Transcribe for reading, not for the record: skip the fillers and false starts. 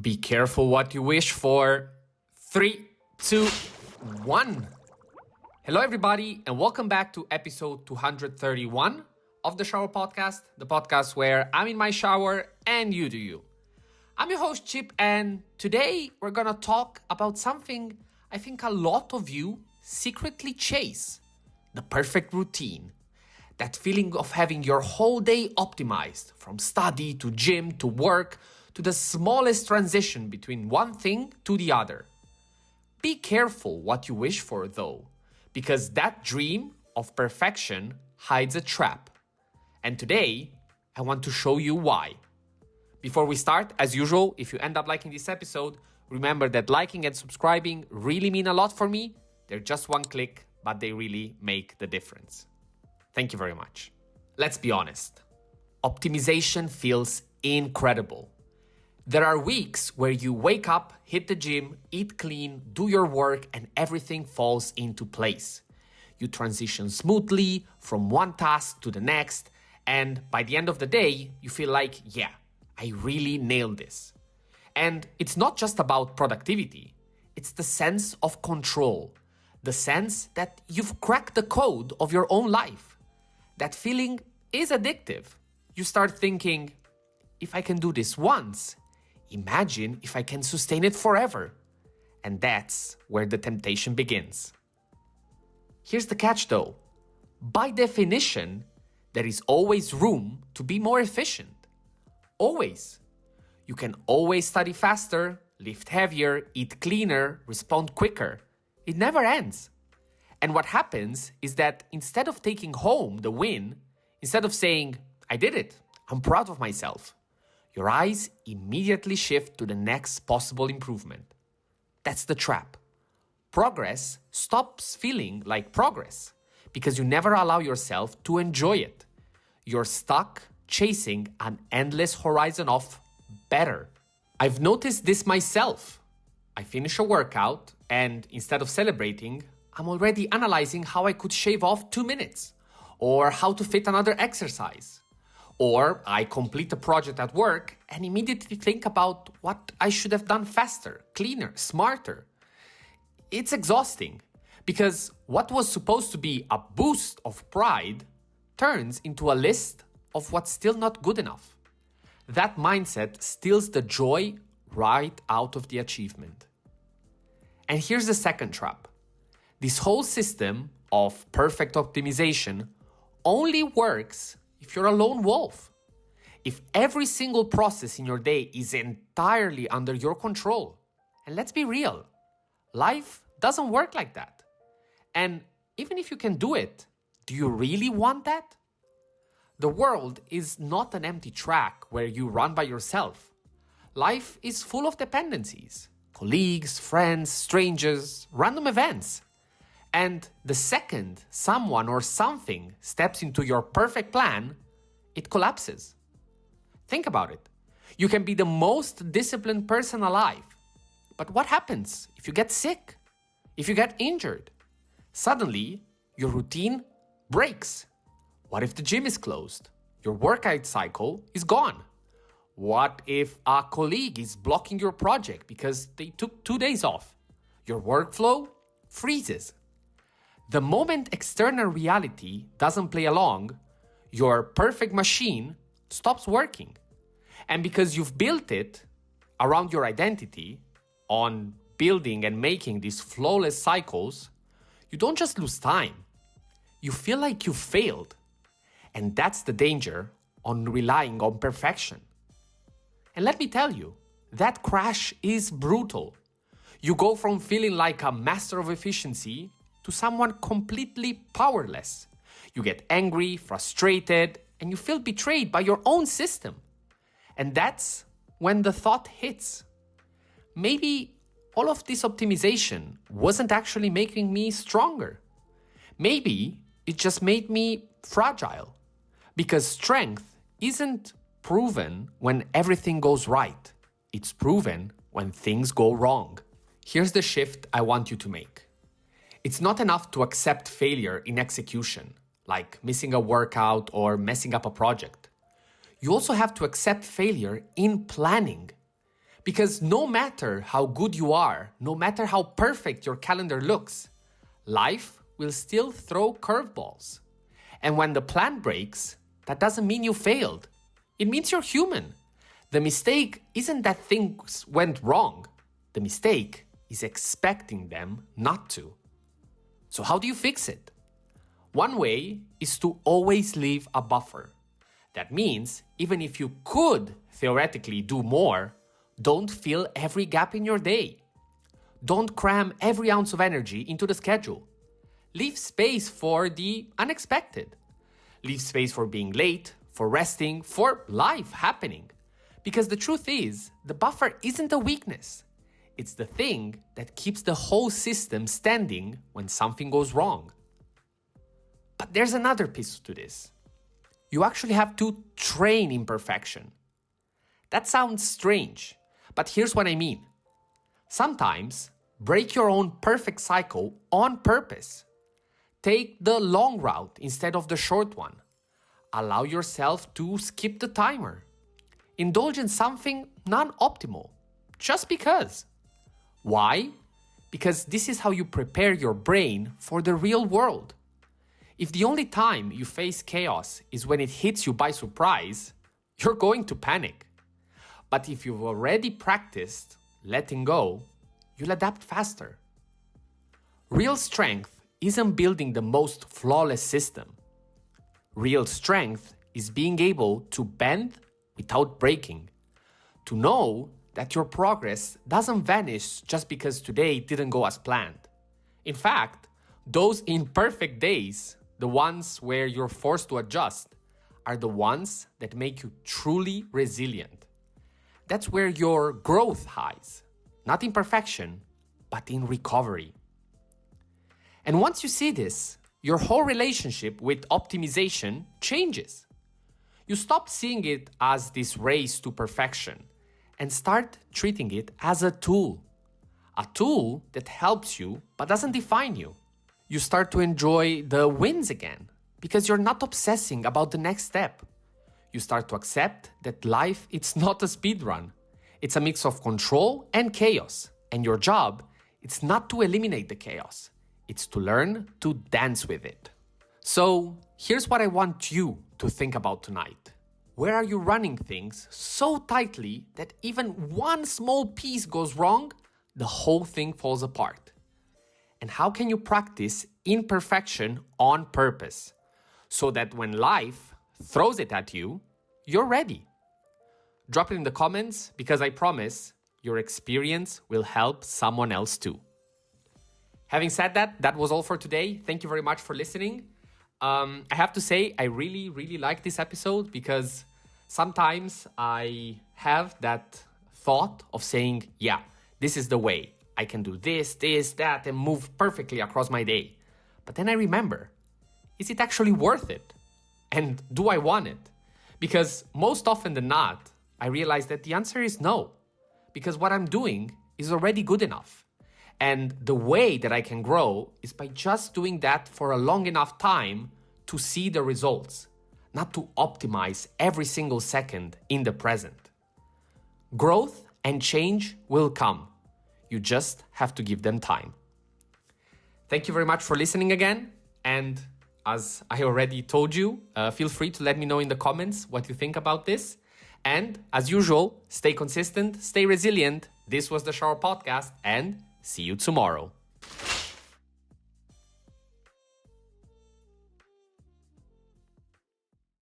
Be careful what you wish for. 3, 2, 1. Hello, everybody, and welcome back to episode 231 of the Shower Podcast, the podcast where I'm in my shower and you do you. I'm your host, Chip, and today we're gonna talk about something I think a lot of you secretly chase: the perfect routine. That feeling of having your whole day optimized, from study to gym to work to the smallest transition between one thing to the other. Be careful what you wish for, though, because that dream of perfection hides a trap. And today, I want to show you why. Before we start, as usual, if you end up liking this episode, remember that liking and subscribing really mean a lot for me. They're just one click, but they really make the difference. Thank you very much. Let's be honest. Optimization feels incredible. There are weeks where you wake up, hit the gym, eat clean, do your work, and everything falls into place. You transition smoothly from one task to the next, and by the end of the day, you feel like, yeah, I really nailed this. And it's not just about productivity. It's the sense of control, the sense that you've cracked the code of your own life. That feeling is addictive. You start thinking, if I can do this once, imagine if I can sustain it forever. And that's where the temptation begins. Here's the catch though. By definition, there is always room to be more efficient. Always. You can always study faster, lift heavier, eat cleaner, respond quicker. It never ends. And what happens is that instead of taking home the win, instead of saying, I did it, I'm proud of myself, your eyes immediately shift to the next possible improvement. That's the trap. Progress stops feeling like progress because you never allow yourself to enjoy it. You're stuck chasing an endless horizon of better. I've noticed this myself. I finish a workout and instead of celebrating, I'm already analyzing how I could shave off 2 minutes, or how to fit another exercise. Or I complete a project at work and immediately think about what I should have done faster, cleaner, smarter. It's exhausting because what was supposed to be a boost of pride turns into a list of what's still not good enough. That mindset steals the joy right out of the achievement. And here's the second trap. This whole system of perfect optimization only works if you're a lone wolf. If every single process in your day is entirely under your control. And let's be real, life doesn't work like that. And even if you can do it, do you really want that? The world is not an empty track where you run by yourself. Life is full of dependencies, colleagues, friends, strangers, random events. And the second someone or something steps into your perfect plan, it collapses. Think about it. You can be the most disciplined person alive. But what happens if you get sick? If you get injured? Suddenly, your routine breaks. What if the gym is closed? Your workout cycle is gone. What if a colleague is blocking your project because they took 2 days off? Your workflow freezes. The moment external reality doesn't play along, your perfect machine stops working. And because you've built it around your identity, on building and making these flawless cycles, you don't just lose time. You feel like you failed. And that's the danger on relying on perfection. And let me tell you, that crash is brutal. You go from feeling like a master of efficiency to someone completely powerless. You get angry, frustrated, and you feel betrayed by your own system. And that's when the thought hits. Maybe all of this optimization wasn't actually making me stronger. Maybe it just made me fragile. Because strength isn't proven when everything goes right. It's proven when things go wrong. Here's the shift I want you to make. It's not enough to accept failure in execution, like missing a workout or messing up a project. You also have to accept failure in planning. Because no matter how good you are, no matter how perfect your calendar looks, life will still throw curveballs. And when the plan breaks, that doesn't mean you failed. It means you're human. The mistake isn't that things went wrong. The mistake is expecting them not to. So how do you fix it? One way is to always leave a buffer. That means even if you could theoretically do more, don't fill every gap in your day. Don't cram every ounce of energy into the schedule. Leave space for the unexpected. Leave space for being late, for resting, for life happening. Because the truth is, the buffer isn't a weakness. It's the thing that keeps the whole system standing when something goes wrong. But there's another piece to this. You actually have to train imperfection. That sounds strange, but here's what I mean. Sometimes, break your own perfect cycle on purpose. Take the long route instead of the short one. Allow yourself to skip the timer. Indulge in something non-optimal, just because. Why? Because this is how you prepare your brain for the real world. If the only time you face chaos is when it hits you by surprise, you're going to panic. But if you've already practiced letting go, you'll adapt faster. Real strength isn't building the most flawless system. Real strength is being able to bend without breaking. To know that your progress doesn't vanish just because today didn't go as planned. In fact, those imperfect days, the ones where you're forced to adjust, are the ones that make you truly resilient. That's where your growth hides, not in perfection, but in recovery. And once you see this, your whole relationship with optimization changes. You stop seeing it as this race to perfection and start treating it as a tool that helps you but doesn't define you. You start to enjoy the wins again because you're not obsessing about the next step. You start to accept that life, it's not a speed run. It's a mix of control and chaos. And your job, it's not to eliminate the chaos. It's to learn to dance with it. So here's what I want you to think about tonight. Where are you running things so tightly that even one small piece goes wrong, the whole thing falls apart? And how can you practice imperfection on purpose so that when life throws it at you, you're ready? Drop it in the comments because I promise your experience will help someone else too. Having said that, that was all for today. Thank you very much for listening. I have to say, I really like this episode because sometimes I have that thought of saying, yeah, this is the way. I can do this, that, and move perfectly across my day. But then I remember, is it actually worth it? And do I want it? Because most often than not, I realize that the answer is no. Because what I'm doing is already good enough. And the way that I can grow is by just doing that for a long enough time to see the results, not to optimize every single second in the present. Growth and change will come. You just have to give them time. Thank you very much for listening again. And as I already told you, feel free to let me know in the comments what you think about this. And as usual, stay consistent, stay resilient. This was the Shower Podcast, and see you tomorrow.